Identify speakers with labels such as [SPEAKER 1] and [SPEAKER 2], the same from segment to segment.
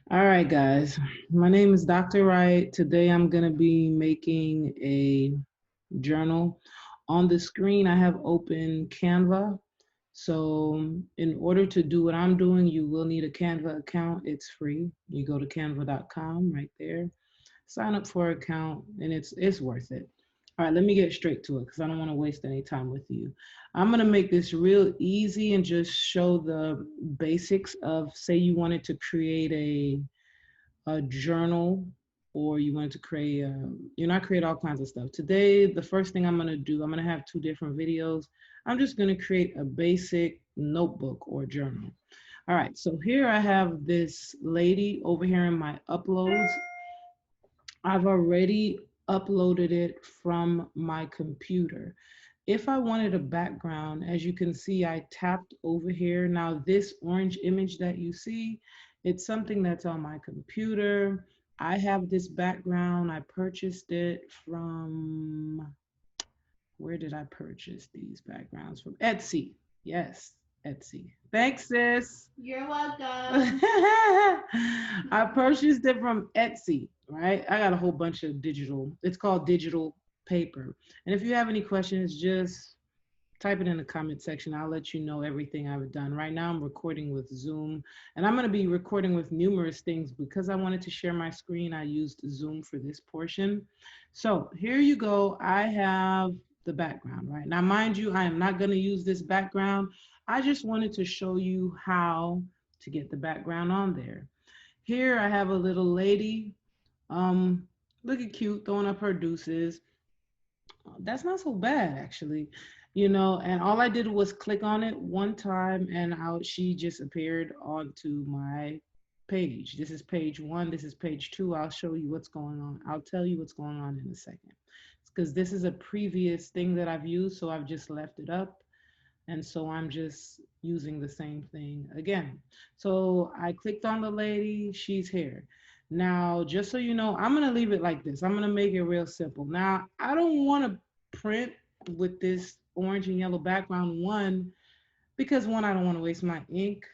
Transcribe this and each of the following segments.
[SPEAKER 1] All right, guys. My name is Dr. Wright. Today I'm going to be making a journal. On the screen, I have open Canva. So, in order to do what I'm doing, you will need a Canva account. It's free. You go to canva.com right there, sign up for an account, and it's worth it. All right, let me get straight to it because I don't want to waste any time with you. I'm going to make this real easy and just show the basics of, say you wanted to create a journal, or you want to create not create all kinds of stuff. Today, the first thing I'm going to do, I'm going to have two different videos. I'm just going to create a basic notebook or journal. All right, so here I have this lady over here in my uploads. I've already uploaded it from my computer. If I wanted a background, as you can see, I tapped over here. Now this orange image that you see, it's something that's on my computer. I have this background. I purchased it from, where did I purchase these backgrounds from? Etsy. Yes, Etsy. Thanks, sis.
[SPEAKER 2] You're welcome.
[SPEAKER 1] I purchased it from Etsy, right? I got a whole bunch of digital, it's called digital paper. And if you have any questions, just type it in the comment section. I'll let you know everything I've done. Right now, I'm recording with Zoom, and I'm going to be recording with numerous things because I wanted to share my screen. I used Zoom for this portion. So here you go. I have the background, right? Now, mind you, I am not going to use this background. I just wanted to show you how to get the background on there. Here I have a little lady, um, looking cute, throwing up her deuces. That's not so bad, actually. And all I did was click on it one time, and out she just appeared onto my page. This is page one, this is page two. I'll show you what's going on. I'll tell you what's going on in a second. Because this is a previous thing that I've used, so I've just left it up. And so I'm just using the same thing again. So I clicked on the lady, she's here. Now, just so you know, I'm gonna leave it like this. I'm gonna make it real simple. Now, I don't wanna print with this orange and yellow background, because one, I don't wanna waste my ink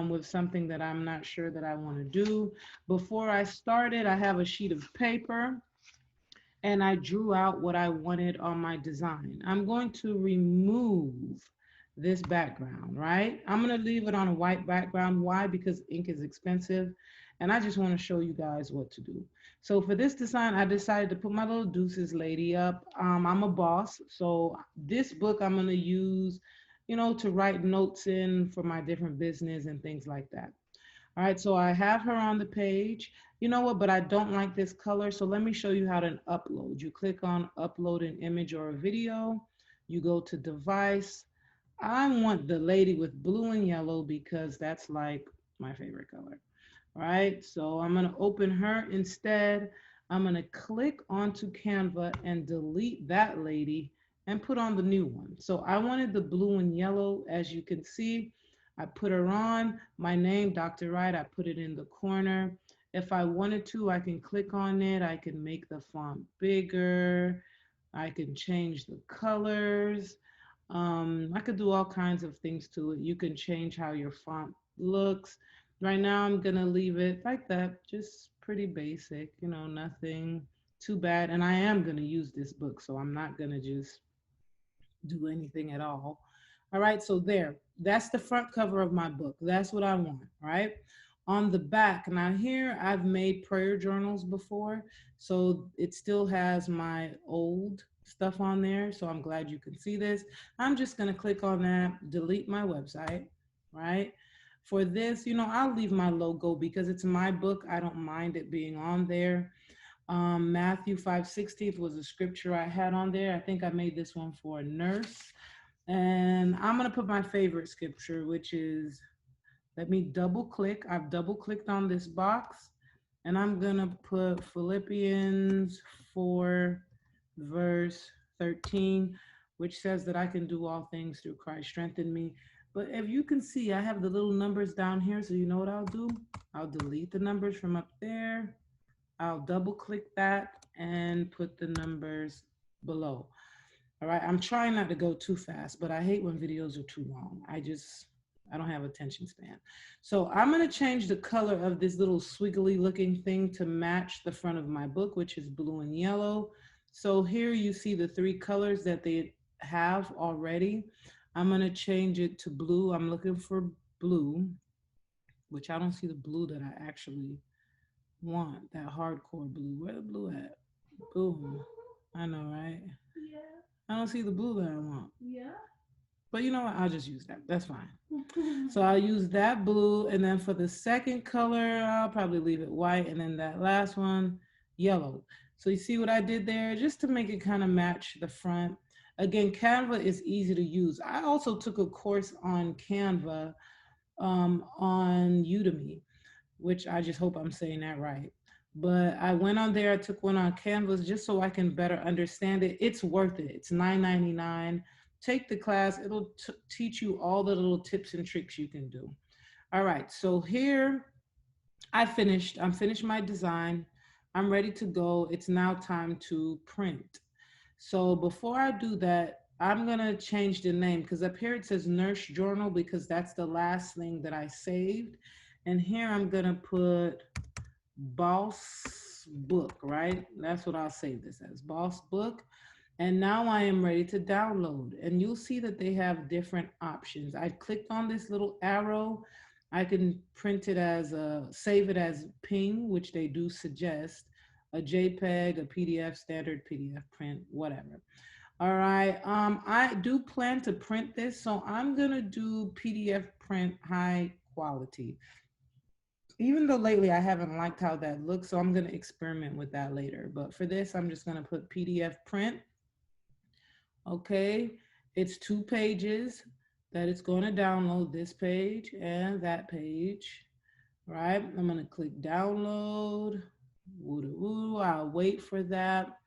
[SPEAKER 1] with something that I'm not sure that I wanna do. Before I started, I have a sheet of paper and I drew out what I wanted on my design. I'm going to remove this background, right? I'm gonna leave it on a white background. Why? Because ink is expensive. And I just wanna show you guys what to do. So for this design, I decided to put my little deuces lady up. I'm a boss. So this book I'm gonna use, to write notes in for my different business and things like that. All right, so I have her on the page. You know what, but I don't like this color. So let me show you how to upload. You click on upload an image or a video. You go to device. I want the lady with blue and yellow because that's like my favorite color. All right, so I'm gonna open her instead. I'm gonna click onto Canva and delete that lady and put on the new one. So I wanted the blue and yellow, as you can see. I put her on, my name, Dr. Wright, I put it in the corner. If I wanted to, I can click on it. I can make the font bigger. I can change the colors. I could do all kinds of things to it. You can change how your font looks. Right now, I'm gonna leave it like that, just pretty basic, nothing too bad. And I am gonna use this book, so I'm not gonna just do anything at all. All right, so there, that's the front cover of my book. That's what I want, right? On the back, now here I've made prayer journals before, so it still has my old stuff on there. So I'm glad you can see this. I'm just gonna click on that, delete my website, right? For this, I'll leave my logo because it's my book. I don't mind it being on there. Matthew 5:16 was a scripture I had on there. I think I made this one for a nurse. And I'm going to put my favorite scripture, which is, let me double click. I've double clicked on this box, and I'm going to put Philippians 4, verse 13, which says that I can do all things through Christ strengthen me. But if you can see, I have the little numbers down here. So you know what I'll do? I'll delete the numbers from up there. I'll double click that and put the numbers below. All right, I'm trying not to go too fast, but I hate when videos are too long. I don't have attention span. So I'm going to change the color of this little squiggly looking thing to match the front of my book, which is blue and yellow. So here you see the 3 colors that they have already. I'm going to change it to blue. I'm looking for blue, which I don't see the blue that I actually want, that hardcore blue. Where the blue at? Boom. I know, right? Yeah. I don't see the blue that I want. Yeah. But you know what? I'll just use that. That's fine. So I'll use that blue. And then for the second color, I'll probably leave it white. And then that last one, yellow. So you see what I did there? Just to make it kind of match the front. Again, Canva is easy to use. I also took a course on Canva on Udemy, which I just hope I'm saying that right. But I went on there, I took one on Canvas just so I can better understand it. It's worth it. It's $9.99. Take the class. It'll teach you all the little tips and tricks you can do. All right, so here I'm finished my design. I'm ready to go. It's now time to print. So before I do that, I'm gonna change the name because up here it says Nurse Journal because that's the last thing that I saved. And here I'm gonna put Boss Book, right? That's what I'll save this as, Boss Book. And now I am ready to download. And you'll see that they have different options. I clicked on this little arrow. I can print it as save it as PNG, which they do suggest, a JPEG, a PDF, standard PDF print, whatever. All right, I do plan to print this, so I'm gonna do PDF print high quality. Even though lately I haven't liked how that looks, so I'm gonna experiment with that later. But for this, I'm just gonna put PDF print. Okay, it's 2 pages that it's gonna download, this page and that page, right? I'm gonna click download, I'll wait for that.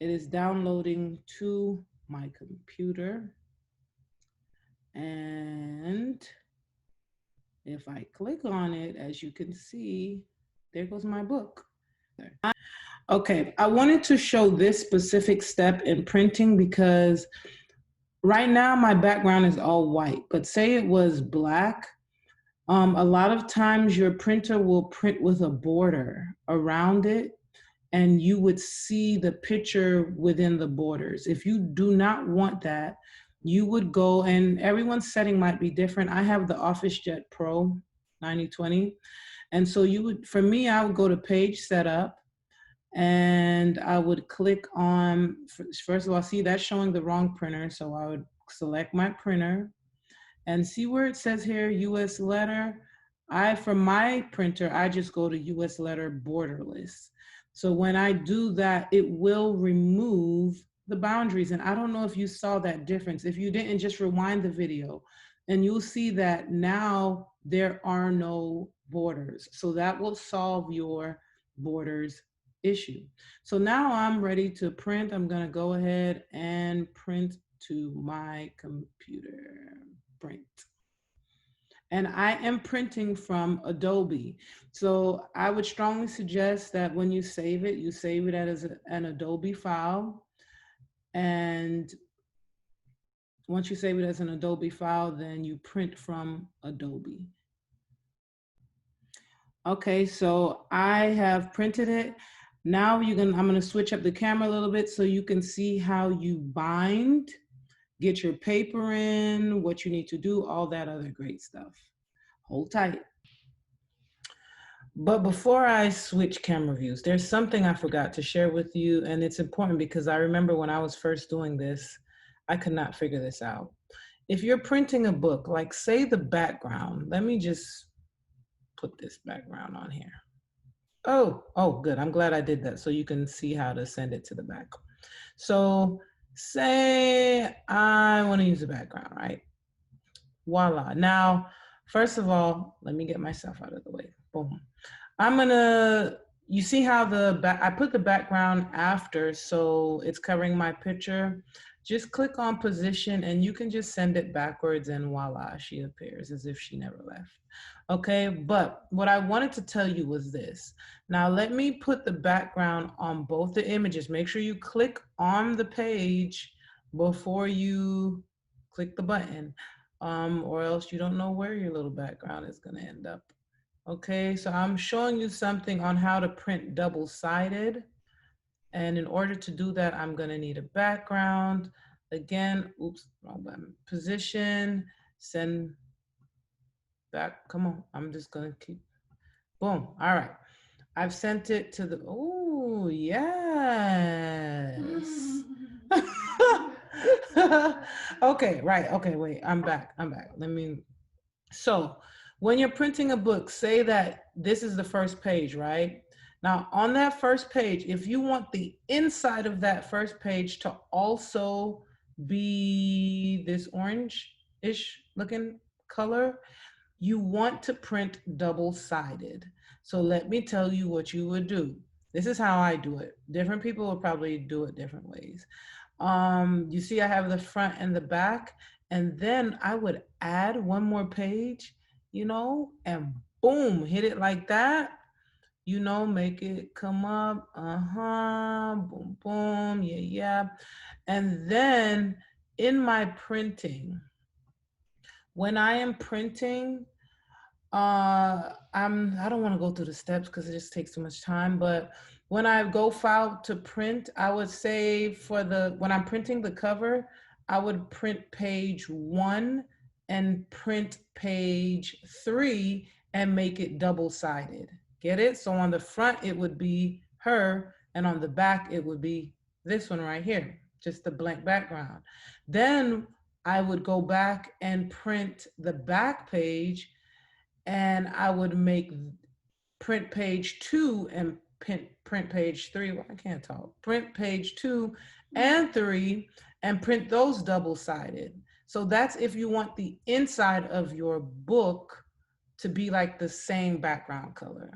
[SPEAKER 1] It is downloading to my computer. And if I click on it, as you can see, there goes my book. Okay, I wanted to show this specific step in printing because right now my background is all white, but say it was black, a lot of times your printer will print with a border around it and you would see the picture within the borders. If you do not want that, you would go, and everyone's setting might be different. I have the OfficeJet Pro 9020. And so you would, for me, I would go to page setup and I would click on, first of all, see that's showing the wrong printer. So I would select my printer and see where it says here, US letter. For my printer, I just go to US letter borderless. So when I do that, it will remove the boundaries. And I don't know if you saw that difference. If you didn't, just rewind the video and you'll see that now there are no borders. So that will solve your borders issue. So now I'm ready to print. I'm gonna go ahead and print to my computer. Print. And I am printing from Adobe. So I would strongly suggest that when you save it as an Adobe file. And once you save it as an Adobe file, then you print from Adobe. Okay, so I have printed it. Now I'm gonna switch up the camera a little bit so you can see how you bind, get your paper in, what you need to do, all that other great stuff. Hold tight. But before I switch camera views, there's something I forgot to share with you, and it's important because I remember when I was first doing this, I could not figure this out. If you're printing a book, like say the background, let me just put this background on here. Oh, good. I'm glad I did that so you can see how to send it to the back. So say I want to use a background, right? Voila. Now, first of all, let me get myself out of the way. Boom. You see how I put the background after, so it's covering my picture. Just click on position and you can just send it backwards and voila, she appears as if she never left. Okay, but what I wanted to tell you was this. Now let me put the background on both the images. Make sure you click on the page before you click the button. or else you don't know where your little background is going to end up. Okay, so I'm showing you something on how to print double-sided. And in order to do that, I'm going to need a background. Again, oops, wrong button. Position, send back. Come on, I'm just going to keep, boom. All right. I've sent it to the, oh, yes. Okay, right. Okay, wait, I'm back. Let me, so when you're printing a book, say that this is the first page, right? Now on that first page, if you want the inside of that first page to also be this orange-ish looking color, you want to print double-sided. So let me tell you what you would do. This is how I do it. Different people will probably do it different ways. You see I have the front and the back, and then I would add one more page, you know, and boom, hit it like that, you know, make it come up, boom, boom, yeah, yeah. And then in my printing, when I am printing, I don't want to go through the steps because it just takes too much time, but when I go file to print, I would say when I'm printing the cover, I would print page 1 and print page 3 and make it double-sided. Get it? So on the front, it would be her, and on the back, it would be this one right here, just the blank background. Then I would go back and print the back page, and I would make print page 2 and print page 3. Well, I can't talk. Print page 2 and 3 and print those double-sided. So that's if you want the inside of your book to be like the same background color.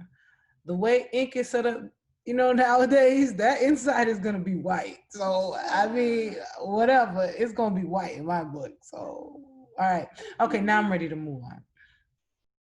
[SPEAKER 1] The way ink is set up, you know, nowadays, that inside is going to be white. So, I mean, whatever, it's going to be white in my book. So, all right. Okay, now I'm ready to move on.